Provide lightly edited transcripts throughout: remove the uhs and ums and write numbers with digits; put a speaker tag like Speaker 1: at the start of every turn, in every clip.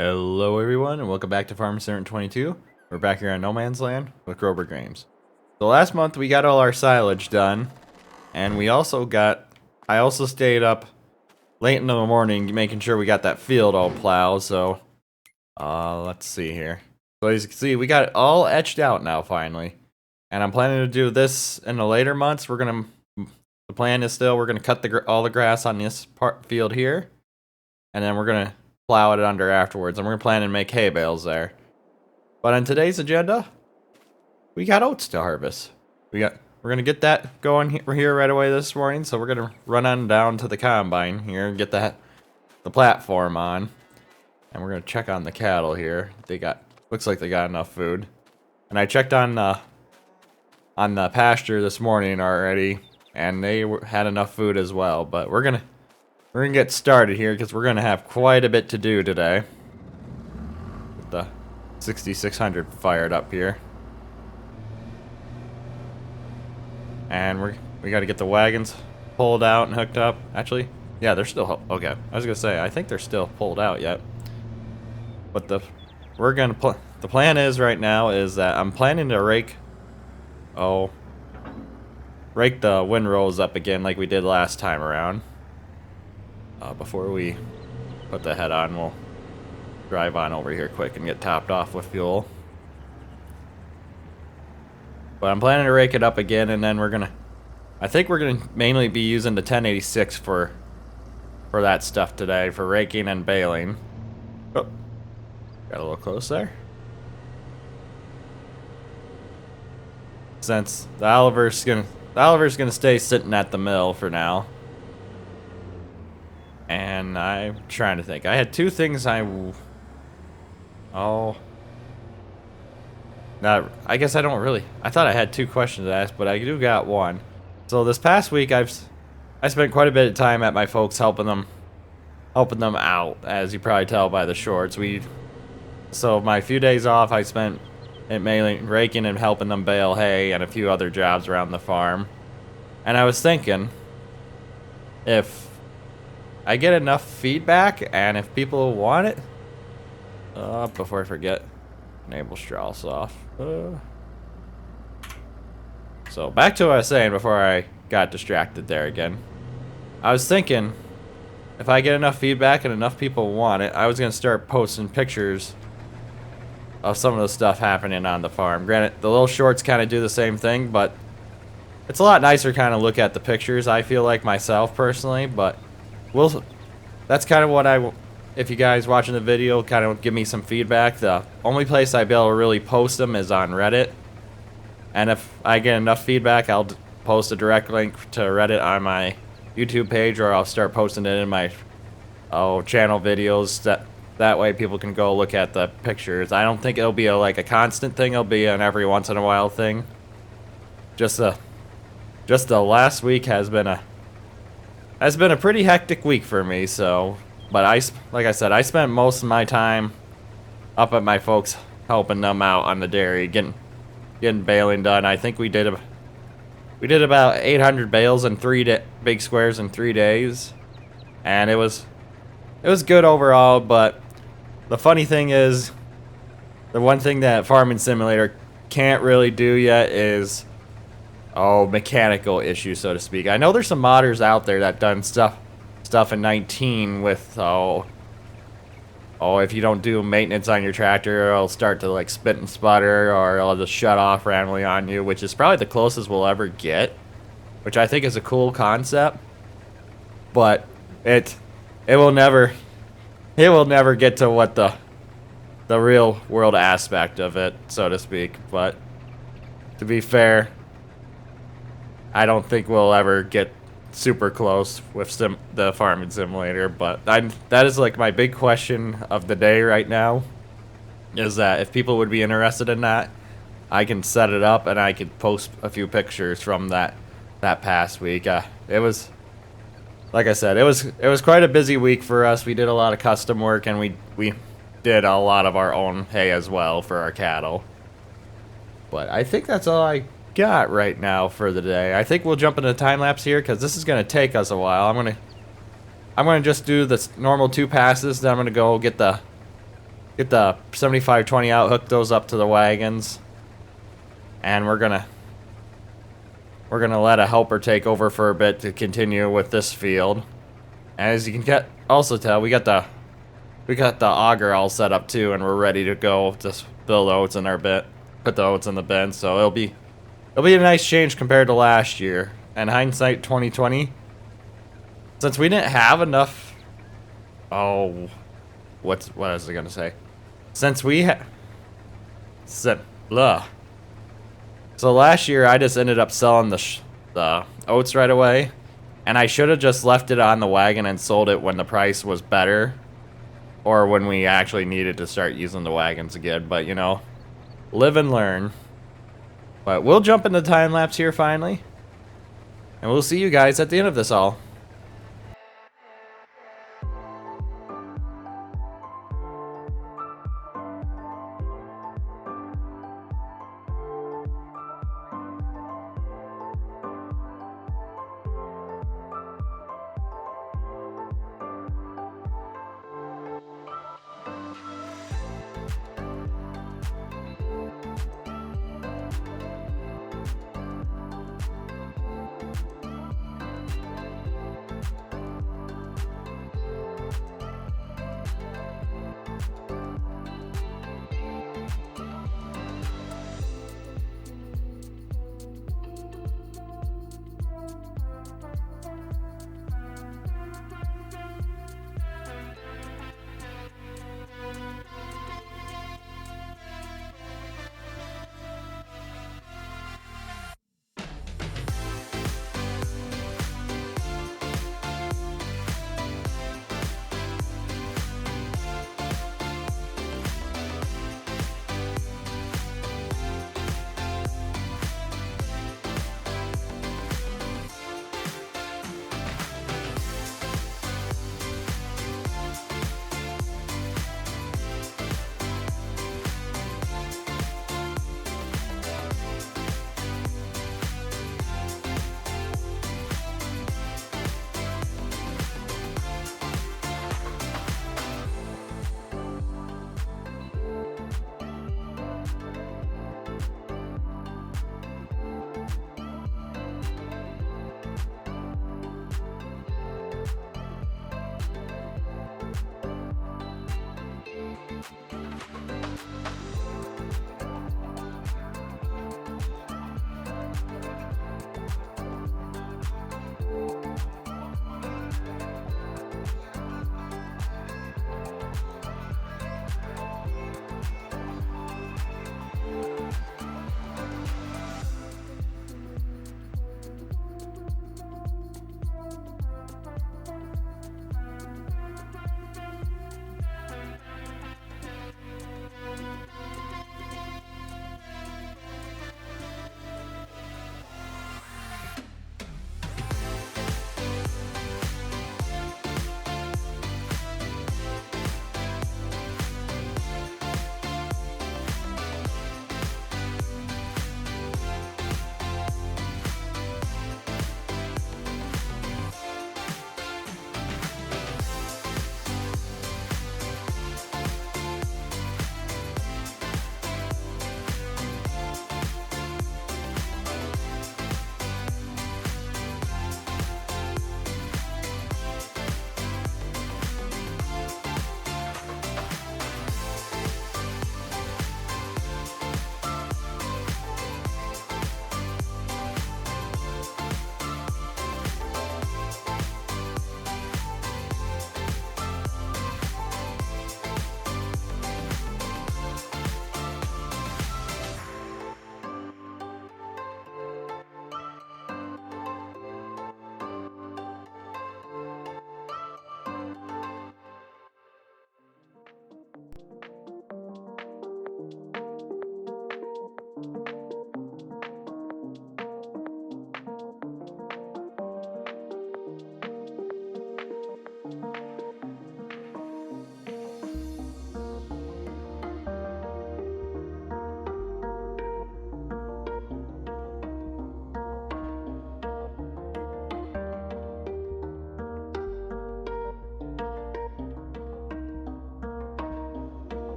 Speaker 1: Hello everyone and welcome back to Farm Simulator 22. We're back here on No Man's Land with Grober Games. So last month we got all our silage done, and I also stayed up late in the morning making sure we got that field all plowed. So let's see here. So as you can see, we got it all etched out now finally. And I'm planning to do this in the later months. The plan is still we're gonna cut all the grass on this field here, and then we're gonna plow it under afterwards, and we're planning to make hay bales there. But on today's agenda, we got oats to harvest. We're gonna get that going here right away this morning. So we're gonna run on down to the combine here and get the platform on, and we're gonna check on the cattle here. Looks like they got enough food, and I checked on the pasture this morning already, and they had enough food as well. But we're gonna get started here because we're gonna have quite a bit to do today. With the 6600 fired up here, and we got to get the wagons pulled out and hooked up. Actually, yeah, they're still okay. I was gonna say I think they're still pulled out yet. But the plan is right now is that I'm planning to rake the windrows up again like we did last time around. Before we put the head on, we'll drive on over here quick and get topped off with fuel. But I'm planning to rake it up again, and then I think we're gonna mainly be using the 1086 for that stuff today, for raking and baling. Oh, got a little close there. Since the Oliver's gonna stay sitting at the mill for now. And I'm trying to think. I had two things I guess I don't really. I thought I had two questions to ask, but I do got one. So this past week I spent quite a bit of time at my folks helping them out, as you probably tell by the shorts. So my few days off I spent it mainly raking and helping them bale hay and a few other jobs around the farm. And I was thinking, if I get enough feedback and if people want it, before I forget, enable straw off. So back to what I was saying before I got distracted there again. I was thinking, if I get enough feedback and enough people want it, I was gonna start posting pictures of some of the stuff happening on the farm. Granted, the little shorts kind of do the same thing, but it's a lot nicer kind of look at the pictures, I feel like myself personally. But that's kind of what if you guys watching the video kind of give me some feedback. The only place I'd be able to really post them is on Reddit. And if I get enough feedback, I'll post a direct link to Reddit on my YouTube page, or I'll start posting it in my channel videos. That way people can go look at the pictures. I don't think it'll be like a constant thing. It'll be an every once in a while thing. Just the last week has been a pretty hectic week for me. So, but like I said, I spent most of my time up at my folks helping them out on the dairy, getting baling done. I think we did about 800 bales in big squares in 3 days, and it was good overall. But the funny thing is, the one thing that Farming Simulator can't really do yet is mechanical issues, so to speak. I know there's some modders out there that done stuff in 19 with if you don't do maintenance on your tractor, it'll start to like spit and sputter, or it'll just shut off randomly on you, which is probably the closest we'll ever get, which I think is a cool concept. But it will never get to what the real world aspect of it, so to speak. But to be fair, I don't think we'll ever get super close with the Farming Simulator. But that is like my big question of the day right now, is that if people would be interested in that, I can set it up and I could post a few pictures from that past week. It was, like I said, it was quite a busy week for us. We did a lot of custom work, and we did a lot of our own hay as well for our cattle. But I think that's all I got right now for the day. I think we'll jump into time lapse here because this is gonna take us a while. I'm gonna just do the normal 2 passes. Then I'm gonna go get the get the 75-20 out, hook those up to the wagons, and we're gonna let a helper take over for a bit to continue with this field. And as you can also tell, we got the auger all set up too, and we're ready to go. Just fill the oats in our bit, put the oats in the bin. So it'll be a nice change compared to last year. And hindsight 2020, since we didn't have enough. Oh, what was I gonna say? Since we had. So last year I just ended up selling the oats right away, and I should have just left it on the wagon and sold it when the price was better, or when we actually needed to start using the wagons again. But you know, live and learn. But we'll jump into time lapse here finally, and we'll see you guys at the end of this all.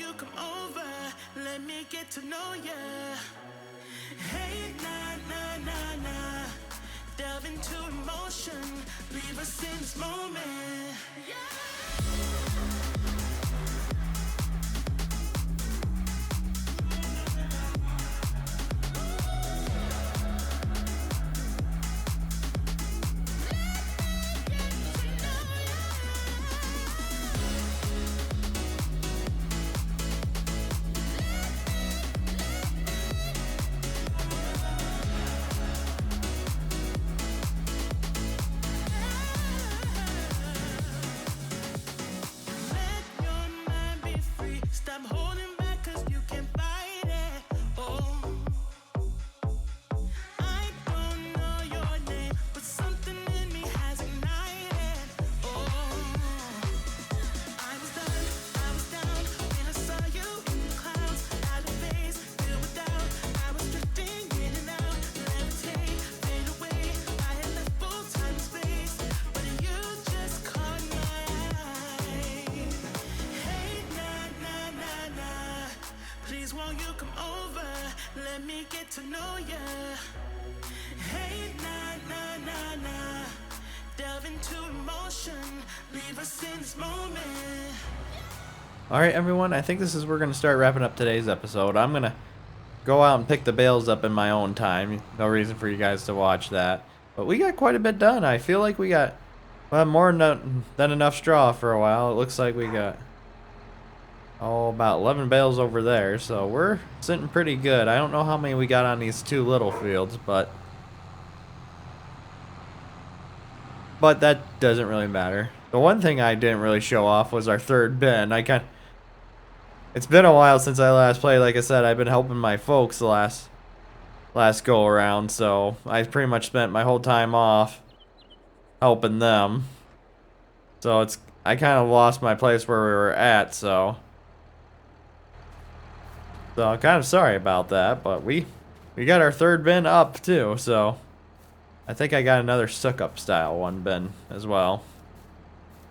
Speaker 2: you come over? Let me get to know ya. Hey, nah, nah, nah, nah. Delve into emotion. Leave us in this moment. Stop holding back, cause you can fight it. Oh, I don't know your name, but something in me has ignited. Oh, I was down when I saw you in the clouds. Out of phase, filled with doubt. I was drifting in and out, levitate, fade away. I had left both time and space, but you just caught my eye. Hey, nah, nah, nah, nah. Please won't you come over? Let me get to know ya. Hey, nah, nah, nah, nah. Delve into emotion. Leave us in this moment.
Speaker 1: Alright, everyone, I think this is we're going to start wrapping up today's episode. I'm going to go out and pick the bales up in my own time. No reason for you guys to watch that. But we got quite a bit done. I feel like we got more than enough straw for a while. It looks like we got about 11 bales over there. So we're sitting pretty good. I don't know how many we got on these two little fields, but that doesn't really matter. The one thing I didn't really show off was our third bin. It's been a while since I last played. Like I said, I've been helping my folks the last go around, so I pretty much spent my whole time off helping them. So I kind of lost my place where we were at, so I'm kind of sorry about that, but we got our third bin up too, so I think I got another suck-up style one bin as well.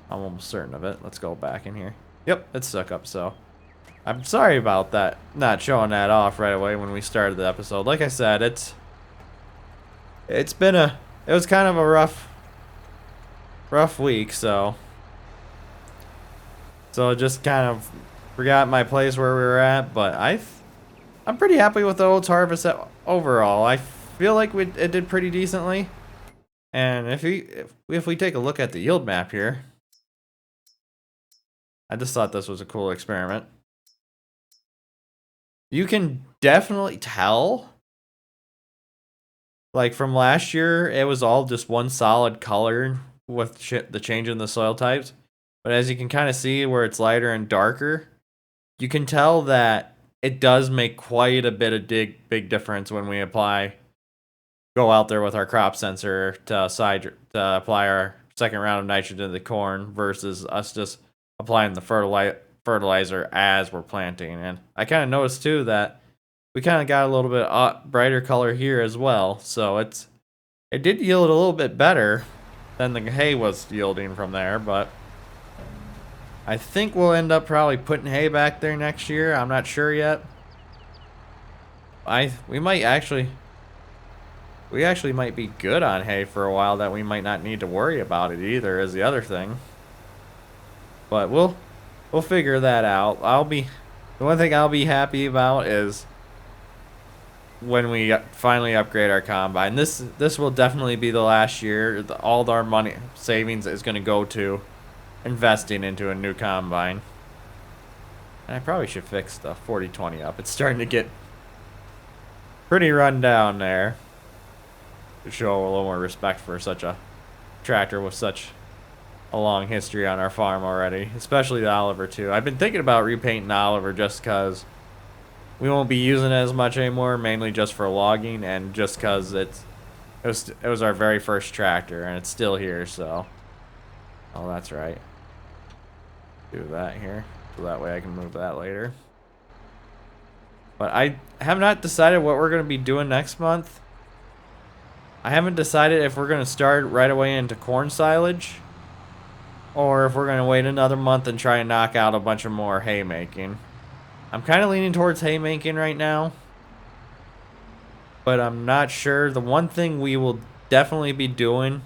Speaker 1: I'm almost certain of it. Let's go back in here. Yep, it's suck-up, so I'm sorry about that, not showing that off right away when we started the episode. Like I said, it was kind of a rough week, so just kind of forgot my place where we were at, but I'm pretty happy with the oats harvest overall. I feel like it did pretty decently. And if we take a look at the yield map here, I just thought this was a cool experiment. You can definitely tell, like from last year, it was all just one solid color with the change in the soil types. But as you can kind of see where it's lighter and darker, you can tell that it does make quite a bit of big difference when we go out there with our crop sensor to apply our second round of nitrogen to the corn versus us just applying the fertilizer as we're planting. And I kind of noticed too that we kind of got a little bit brighter color here as well. So it did yield a little bit better than the hay was yielding from there, but I think we'll end up probably putting hay back there next year. I'm not sure yet. We actually might be good on hay for a while, that we might not need to worry about it either, is the other thing. But we'll figure that out. The one thing I'll be happy about is when we finally upgrade our combine. This will definitely be the last year. All our money savings is going to go to investing into a new combine. And I probably should fix the 4020 up. It's starting to get pretty run down there. To show a little more respect for such a tractor with such a long history on our farm already, especially the Oliver too. I've been thinking about repainting the Oliver just because we won't be using it as much anymore, mainly just for logging and just because it was our very first tractor and it's still here. So, oh, that's right. Do that here, so that way I can move that later. But I have not decided what we're going to be doing next month. I haven't decided if we're going to start right away into corn silage or if we're going to wait another month and try and knock out a bunch of more haymaking. I'm kind of leaning towards haymaking right now, but I'm not sure. The one thing we will definitely be doing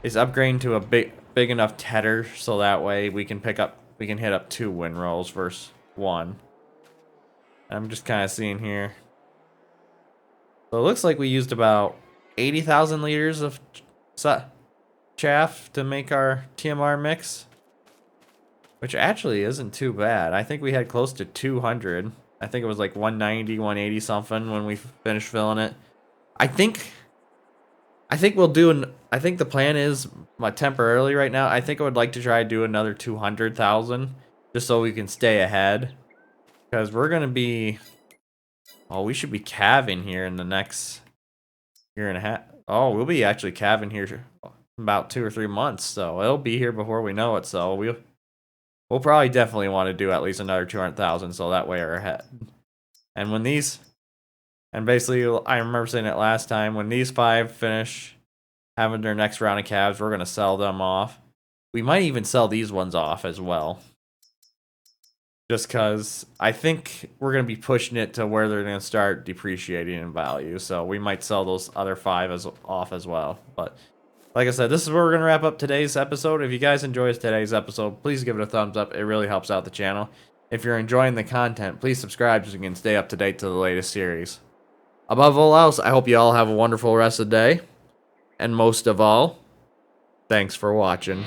Speaker 1: is upgrading to a big enough tedder so that way we can hit up 2 windrows versus 1. I'm just kind of seeing here. So it looks like we used about 80,000 liters of chaff to make our TMR mix, which actually isn't too bad. I think we had close to 200. I think it was like 190, 180 something when we finished filling it. I think we'll do I think the plan is temporarily right now. I think I would like to try to do another 200,000 just so we can stay ahead, because we're gonna be. Oh, we should be calving here in the next year and a half. Oh, we'll be actually calving here in about 2 or 3 months, so it'll be here before we know it. So we'll probably definitely want to do at least another 200,000, so that way we're ahead. And when these, and basically, I remember saying it last time, when these 5 finish having their next round of calves, we're gonna sell them off. We might even sell these ones off as well, just because I think we're going to be pushing it to where they're going to start depreciating in value. So we might sell those other 5 off as well. But like I said, this is where we're going to wrap up today's episode. If you guys enjoyed today's episode, please give it a thumbs up. It really helps out the channel. If you're enjoying the content, please subscribe so you can stay up to date to the latest series. Above all else, I hope you all have a wonderful rest of the day. And most of all, thanks for watching.